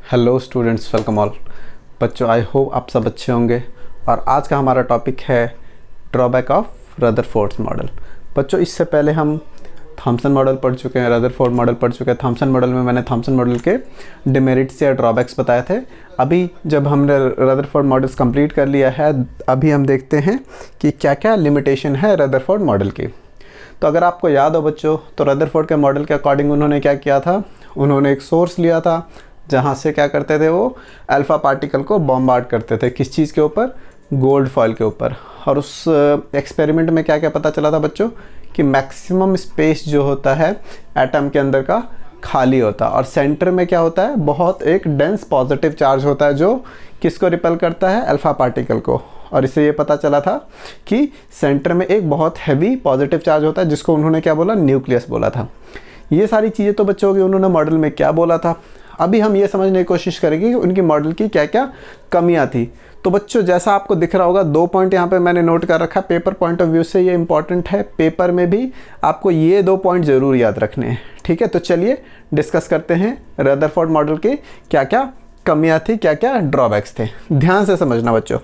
Hello students, welcome all. बच्चों, I hope आप सब अच्छे होंगे। और आज का हमारा टॉपिक है ड्रॉबैक ऑफ रदरफोर्ड मॉडल। बच्चों, इससे पहले हम थॉमसन मॉडल पढ़ चुके हैं, रदरफोर्ड मॉडल पढ़ चुके हैं। थॉमसन मॉडल में मैंने थॉमसन मॉडल के डिमेरिट्स या ड्रॉबैक्स बताए थे। अभी जब हमने रदरफोर्ड मॉडल्स कंप्लीट कर लिया है, अभी हम देखते हैं कि क्या क्या लिमिटेशन है रदरफोर्ड मॉडल की। तो अगर आपको याद हो बच्चों, तो रदरफोर्ड के मॉडल के अकॉर्डिंग उन्होंने क्या किया था, उन्होंने एक सोर्स लिया था जहाँ से क्या करते थे, वो अल्फ़ा पार्टिकल को बॉम्बार्ड करते थे। किस चीज़ के ऊपर? गोल्ड फॉइल के ऊपर। और उस एक्सपेरिमेंट में क्या क्या पता चला था बच्चों, कि मैक्सिमम स्पेस जो होता है एटम के अंदर का खाली होता है, और सेंटर में क्या होता है, बहुत एक डेंस पॉजिटिव चार्ज होता है जो किसको रिपेल करता है, अल्फ़ा पार्टिकल को। और इससे ये पता चला था कि सेंटर में एक बहुत हैवी पॉजिटिव चार्ज होता है जिसको उन्होंने क्या बोला, न्यूक्लियस बोला था। ये सारी चीज़ें तो बच्चों की उन्होंने मॉडल में क्या बोला था। अभी हम ये समझने की कोशिश करेंगे कि उनकी मॉडल की क्या क्या कमियां थी। तो बच्चों, जैसा आपको दिख रहा होगा, 2 पॉइंट यहाँ पे मैंने नोट कर रखा है। पेपर पॉइंट ऑफ व्यू से ये इंपॉर्टेंट है, पेपर में भी आपको ये 2 पॉइंट ज़रूर याद रखने हैं। ठीक है, तो चलिए डिस्कस करते हैं रदरफोर्ड मॉडल की क्या क्या कमियाँ थी, क्या क्या ड्रॉबैक्स थे। ध्यान से समझना बच्चों,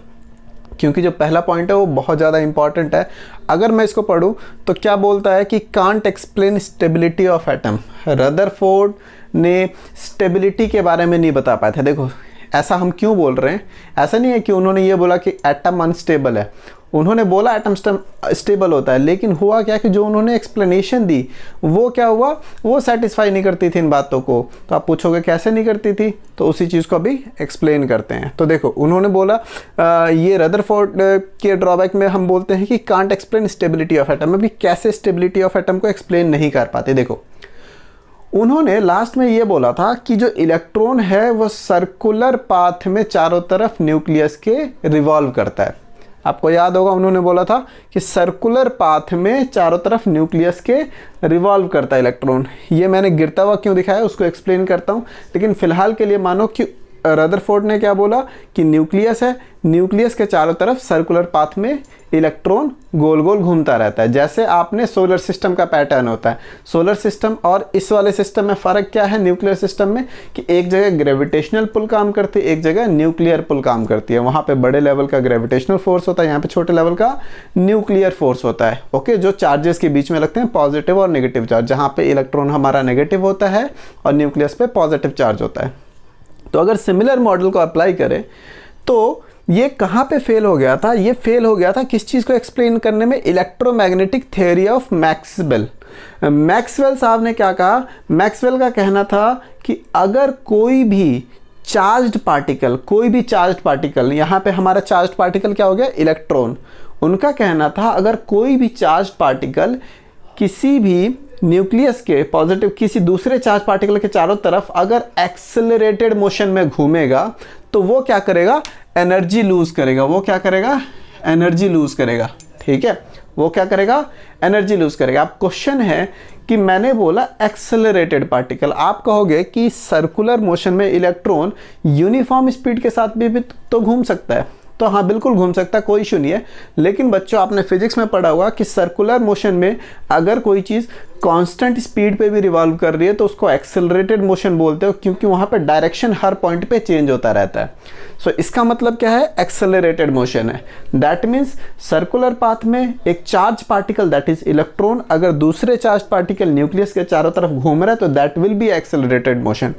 क्योंकि जो पहला पॉइंट है वो बहुत ज़्यादा इंपॉर्टेंट है। अगर मैं इसको पढ़ूँ तो क्या बोलता है कि can't explain stability of atom. Rutherford ने स्टेबिलिटी के बारे में नहीं बता पाए थे। देखो, ऐसा हम क्यों बोल रहे हैं, ऐसा नहीं है कि उन्होंने ये बोला कि एटम अनस्टेबल है। उन्होंने बोला एटम स्टेबल होता है, लेकिन हुआ क्या कि जो उन्होंने एक्सप्लेनेशन दी वो क्या हुआ, वो सेटिस्फाई नहीं करती थी इन बातों को। तो आप पूछोगे कैसे नहीं करती थी, तो उसी चीज़ को अभी एक्सप्लेन करते हैं। तो देखो, उन्होंने बोला ये रदरफोर्ड के ड्रॉबैक में हम बोलते हैं कि can't explain stability of atom. अभी कैसे स्टेबिलिटी ऑफ एटम को एक्सप्लेन नहीं कर पाते। देखो, उन्होंने लास्ट में ये बोला था कि जो इलेक्ट्रॉन है वो सर्कुलर पाथ में चारों तरफ न्यूक्लियस के रिवॉल्व करता है। आपको याद होगा, उन्होंने बोला था कि सर्कुलर पाथ में चारों तरफ न्यूक्लियस के रिवॉल्व करता है इलेक्ट्रॉन। ये मैंने गिरता हुआ क्यों दिखाया उसको एक्सप्लेन करता हूँ, लेकिन फिलहाल के लिए मानो कि रदरफोर्ड ने क्या बोला कि न्यूक्लियस है, न्यूक्लियस के चारों तरफ सर्कुलर पाथ में इलेक्ट्रॉन गोल गोल घूमता रहता है। जैसे आपने सोलर सिस्टम का पैटर्न होता है। सोलर सिस्टम और इस वाले सिस्टम में फ़र्क क्या है न्यूक्लियर सिस्टम में, कि एक जगह ग्रेविटेशनल पुल काम करती है, एक जगह न्यूक्लियर पुल काम करती है। वहाँ पे बड़े लेवल का ग्रेविटेशनल फोर्स होता है, यहाँ पे छोटे लेवल का न्यूक्लियर फोर्स होता है। ओके, जो चार्जेस के बीच में लगते हैं, पॉजिटिव और नेगेटिव चार्ज, जहाँ पे इलेक्ट्रॉन हमारा नेगेटिव होता है और न्यूक्लियस पे पॉजिटिव चार्ज होता है। तो अगर सिमिलर मॉडल को अप्लाई करें तो ये कहाँ पे फेल हो गया था, ये फेल हो गया था किस चीज़ को एक्सप्लेन करने में, electromagnetic theory of Maxwell. Maxwell साहब ने क्या कहा, मैक्सवेल का कहना था कि अगर कोई भी चार्ज्ड पार्टिकल, कोई भी चार्ज्ड पार्टिकल, यहाँ पे हमारा चार्ज्ड पार्टिकल क्या हो गया, इलेक्ट्रॉन। उनका कहना था अगर कोई भी चार्ज्ड पार्टिकल किसी भी न्यूक्लियस के पॉजिटिव किसी दूसरे चार्ज पार्टिकल के चारों तरफ अगर एक्सेलरेटेड मोशन में घूमेगा तो वो क्या करेगा, एनर्जी लूज करेगा। वो क्या करेगा, एनर्जी लूज करेगा। ठीक है, वो क्या करेगा, एनर्जी लूज करेगा। अब क्वेश्चन है कि मैंने बोला एक्सेलरेटेड पार्टिकल, आप कहोगे कि सर्कुलर मोशन में इलेक्ट्रॉन यूनिफॉर्म स्पीड के साथ भी तो घूम सकता है। तो हाँ, बिल्कुल घूम सकता है, कोई इशू नहीं है। लेकिन बच्चों, आपने फिजिक्स में पढ़ा होगा कि सर्कुलर मोशन में अगर कोई चीज़ कांस्टेंट स्पीड पे भी रिवॉल्व कर रही है तो उसको एक्सेलरेटेड मोशन बोलते हो, क्योंकि वहाँ पे डायरेक्शन हर पॉइंट पे चेंज होता रहता है। सो इसका मतलब क्या है, एक्सेलरेटेड मोशन है। दैट मीन्स सर्कुलर पाथ में एक charge particle that is electron अगर दूसरे चार्ज पार्टिकल न्यूक्लियस के चारों तरफ घूम रहा है तो that will be accelerated motion.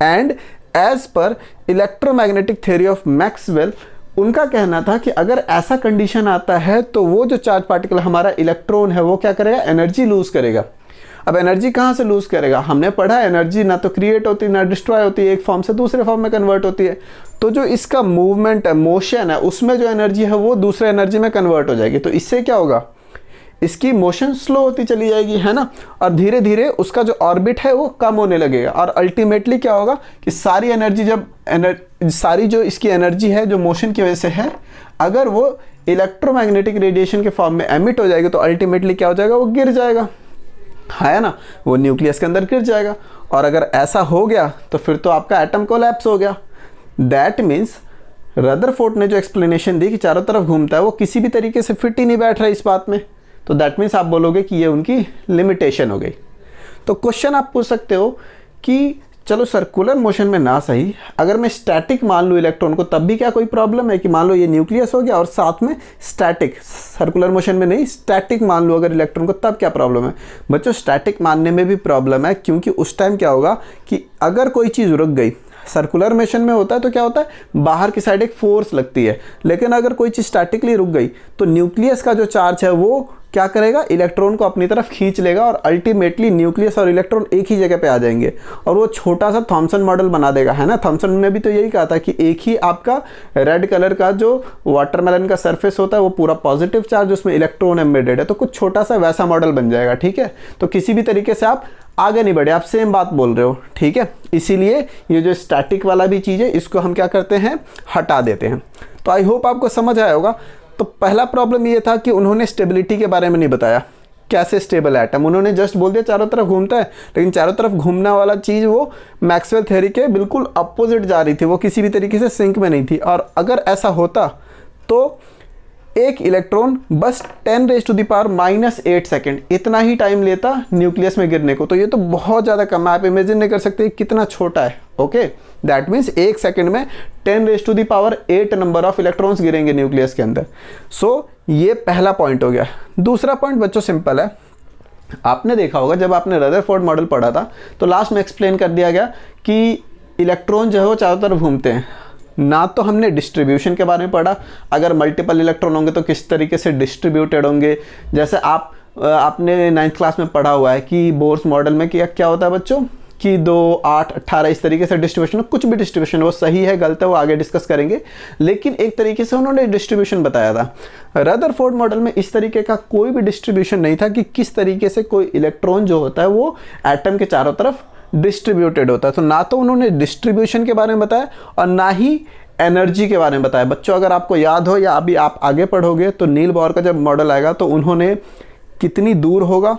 And as पर इलेक्ट्रोमैग्नेटिक थ्योरी ऑफ मैक्सवेल, उनका कहना था कि अगर ऐसा कंडीशन आता है तो वो जो चार्ज पार्टिकल हमारा इलेक्ट्रॉन है वो क्या करेगा, एनर्जी लूज करेगा। अब एनर्जी कहाँ से लूज करेगा, हमने पढ़ा एनर्जी ना तो क्रिएट होती ना डिस्ट्रॉय होती है, एक फॉर्म से दूसरे फॉर्म में कन्वर्ट होती है। तो जो इसका मूवमेंट है, मोशन है, उसमें जो एनर्जी है वो दूसरे एनर्जी में कन्वर्ट हो जाएगी। तो इससे क्या होगा, इसकी मोशन स्लो होती चली जाएगी, है ना, और धीरे धीरे उसका जो ऑर्बिट है वो कम होने लगेगा। और अल्टीमेटली क्या होगा कि सारी एनर्जी सारी जो इसकी एनर्जी है जो मोशन की वजह से है, अगर वो इलेक्ट्रोमैग्नेटिक रेडिएशन के फॉर्म में एमिट हो जाएगी तो अल्टीमेटली क्या हो जाएगा, वो गिर जाएगा, है ना, वो न्यूक्लियस के अंदर गिर जाएगा। और अगर ऐसा हो गया तो फिर तो आपका एटम कोलैप्स हो गया। दैट मीन्स रदरफोर्ड ने जो एक्सप्लेनेशन दी कि चारों तरफ घूमता है, वो किसी भी तरीके से फिट ही नहीं बैठ रहा है इस बात में। तो दैट मीन्स आप बोलोगे कि ये उनकी लिमिटेशन हो गई। तो क्वेश्चन आप पूछ सकते हो कि चलो सर्कुलर मोशन में ना सही, अगर मैं स्टैटिक मान लूँ इलेक्ट्रॉन को तब भी क्या कोई प्रॉब्लम है कि मान लो ये न्यूक्लियस हो गया और साथ में स्टैटिक, सर्कुलर मोशन में नहीं स्टैटिक मान लूँ अगर इलेक्ट्रॉन को, तब क्या प्रॉब्लम है? बच्चों स्टैटिक मानने में भी प्रॉब्लम है, क्योंकि उस टाइम क्या होगा कि अगर कोई चीज़ रुक गई, सर्कुलर मोशन में होता है तो क्या होता है बाहर की साइड एक फोर्स लगती है, लेकिन अगर कोई चीज़ स्टैटिकली रुक गई तो न्यूक्लियस का जो चार्ज है वो क्या करेगा, इलेक्ट्रॉन को अपनी तरफ खींच लेगा और अल्टीमेटली न्यूक्लियस और इलेक्ट्रॉन एक ही जगह पे आ जाएंगे और वो छोटा सा थॉमसन मॉडल बना देगा, है ना। थॉमसन ने भी तो यही कहा था कि एक ही आपका रेड कलर का जो वाटरमेलन का सरफेस होता है वो पूरा पॉजिटिव चार्ज, उसमें इलेक्ट्रॉन एम्बेडेड है, तो कुछ छोटा सा वैसा मॉडल बन जाएगा, ठीक है। तो किसी भी तरीके से आप आगे नहीं बढ़े, आप सेम बात बोल रहे हो, ठीक है। इसीलिए ये जो स्टैटिक वाला भी चीज़ है इसको हम क्या करते हैं, हटा देते हैं। तो आई होप आपको समझ आया होगा। तो पहला प्रॉब्लम ये था कि उन्होंने स्टेबिलिटी के बारे में नहीं बताया, कैसे स्टेबल एटम, उन्होंने जस्ट बोल दिया चारों तरफ घूमता है, लेकिन चारों तरफ घूमना वाला चीज़ वो मैक्सवेल थ्योरी के बिल्कुल अपोजिट जा रही थी, वो किसी भी तरीके से सिंक में नहीं थी। और अगर ऐसा होता तो एक इलेक्ट्रॉन बस 10⁻⁻8 सेकेंड इतना ही टाइम लेता न्यूक्लियस में गिरने को, तो ये तो बहुत ज़्यादा कम है, आप इमेजिन नहीं कर सकते कितना छोटा है, ओके। दैट मीन्स एक सेकेंड में 10⁻8 नंबर ऑफ इलेक्ट्रॉन्स गिरेंगे न्यूक्लियस के अंदर। सो ये पहला पॉइंट हो गया। दूसरा पॉइंट बच्चों सिंपल है, आपने देखा होगा जब आपने रदरफोर्ड मॉडल पढ़ा था तो लास्ट में एक्सप्लेन कर दिया गया कि इलेक्ट्रॉन जो है वो चारों तरफ घूमते हैं। ना तो हमने डिस्ट्रीब्यूशन के बारे में पढ़ा, अगर मल्टीपल इलेक्ट्रॉन होंगे तो किस तरीके से डिस्ट्रीब्यूटेड होंगे, जैसे आपने 9th क्लास में पढ़ा हुआ है कि बोर्स मॉडल में क्या होता है बच्चों कि 2, 8, 18 इस तरीके से डिस्ट्रीब्यूशन, कुछ भी डिस्ट्रीब्यूशन वो सही है गलत है वो आगे डिस्कस करेंगे, लेकिन एक तरीके से उन्होंने डिस्ट्रीब्यूशन बताया था। रदरफोर्ड मॉडल में इस तरीके का कोई भी डिस्ट्रीब्यूशन नहीं था कि किस तरीके से कोई इलेक्ट्रॉन जो होता है वो एटम के चारों तरफ डिस्ट्रीब्यूटेड होता है। तो ना तो उन्होंने डिस्ट्रीब्यूशन के बारे में बताया और ना ही एनर्जी के बारे में बताया। बच्चों अगर आपको याद हो या अभी आप आगे पढ़ोगे तो नील बोर का जब मॉडल आएगा तो उन्होंने कितनी दूर होगा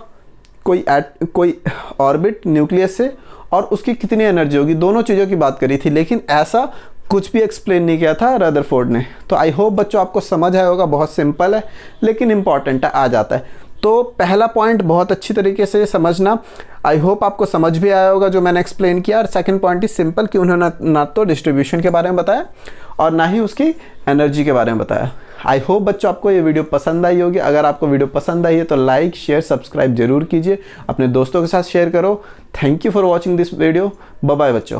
कोई ऑर्बिट न्यूक्लियस से और उसकी कितनी एनर्जी होगी, दोनों चीज़ों की बात करी थी, लेकिन ऐसा कुछ भी एक्सप्लेन नहीं किया था रदरफोर्ड ने। तो आई होप बच्चों आपको समझ आया होगा, बहुत सिंपल है लेकिन इंपॉर्टेंट है, आ जाता है। तो पहला पॉइंट बहुत अच्छी तरीके से समझना, आई होप आपको समझ भी आया होगा जो मैंने एक्सप्लेन किया। और सेकंड पॉइंट इज सिंपल कि उन्होंने ना तो डिस्ट्रीब्यूशन के बारे में बताया और ना ही उसकी एनर्जी के बारे में बताया। आई होप बच्चों आपको ये वीडियो पसंद आई होगी। अगर आपको वीडियो पसंद आई है तो लाइक शेयर सब्सक्राइब जरूर कीजिए, अपने दोस्तों के साथ शेयर करो। Thank you for watching this video. Bye bye बच्चों।